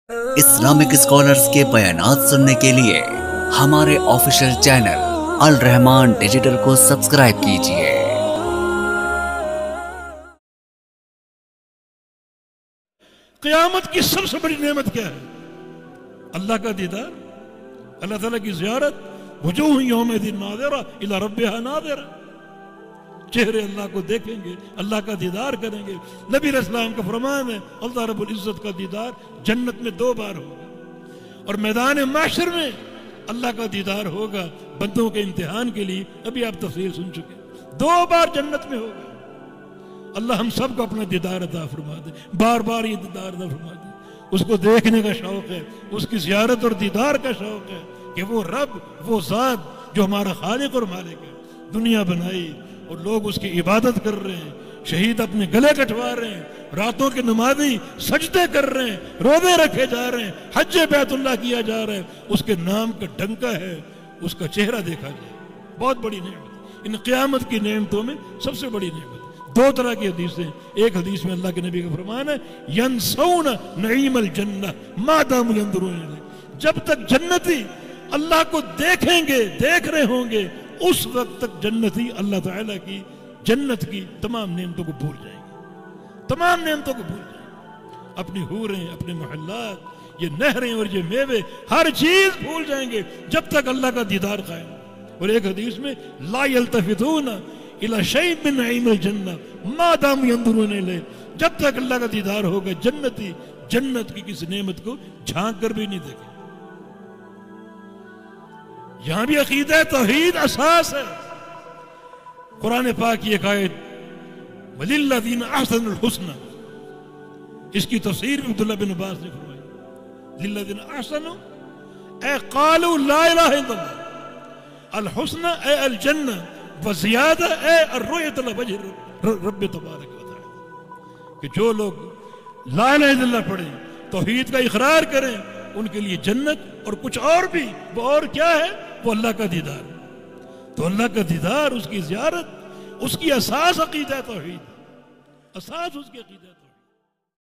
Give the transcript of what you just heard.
Islamic scholars کے بیانات سننے کے لیے ہمارے آفیشیل چینل الرحمان ڈیجیٹل کو سبسکرائب کیجئے۔ قیامت کی سب سے بڑی نعمت کیا ہے؟ اللہ کا دیدار، اللہ تعالیٰ کی زیارت۔ وجوہ یومئذ ناظرہ الی ربہا ناظرہ، چہرے اللہ کو دیکھیں گے، اللہ کا دیدار کریں گے۔ نبی علیہ السلام کا فرمان ہے اللہ رب العزت کا دیدار جنت میں 2 بار ہوگا، اور میدان محشر میں اللہ کا دیدار ہوگا بندوں کے امتحان کے لیے۔ ابھی آپ تفصیل سن چکے، 2 بار جنت میں ہوگا۔ اللہ ہم سب کو اپنا دیدار عطا فرما دے، بار بار یہ دیدار عطا فرما دے۔ اس کو دیکھنے کا شوق ہے، اس کی زیارت اور دیدار کا شوق ہے کہ وہ رب، وہ ذات جو ہمارا خالق اور مالک ہے، دنیا بنائی اور لوگ اس کی عبادت کر رہے ہیں، شہید اپنے گلے کٹوا رہے ہیں، راتوں کے نمازی سجدے کر رہے ہیں، روزے رکھے جا رہے ہیں، حج بیت اللہ کیا جا رہا ہے، اس کے نام کا ڈنکا ہے، اس کا چہرہ دیکھا جائے۔ بہت بڑی نعمت، ان قیامت کی نعمتوں میں سب سے بڑی نعمت۔ 2 طرح کی حدیثیں، ایک حدیث میں اللہ کے نبی کا فرمان ہے ینسون نعیم الجنہ ما داموا ينظرون الیہ، جب تک جنتی اللہ کو دیکھیں گے، دیکھ رہے ہوں گے، اس وقت تک جنتی اللہ تعالیٰ کی جنت کی تمام نعمتوں کو بھول جائیں گے، تمام نعمتوں کو بھول جائیں گے، اپنی حوریں، اپنے محلات، یہ نہریں اور یہ میوے، ہر چیز بھول جائیں گے جب تک اللہ کا دیدار قائم۔ اور ایک حدیث میں لا یلتفتون الی شیء من نعیم الجنہ ما داموا ينظرون الیہ، جب تک اللہ کا دیدار ہوگا جنتی جنت کی کسی نعمت کو جھانک کر بھی نہیں دیکھیں۔ یہاں بھی عقیدہ توحید اساس ہے۔ قرآن پاک کی ایک آیت وَلِلَّذِينَ أَحْسَنُوا الْحُسْنَى، اس کی تفسیر عبداللہ بن عباس نے فرمائی لِلَّذِينَ أَحْسَنُوا اے قالوا لا الہ الا اللہ، الحسنى اے الجنہ، وزیادہ اے الرؤیۃ علی وجہ رب تبارک و تعالی، کہ جو لوگ لا الہ الا اللہ پڑھیں، توحید کا اقرار کریں، ان کے لیے جنت اور کچھ اور بھی۔ وہ اور کیا ہے؟ وہ اللہ کا دیدار۔ تو اللہ کا دیدار، اس کی زیارت، اس کی اساس عقیدہ توحید، اساس اس کی عقیدہ توحید۔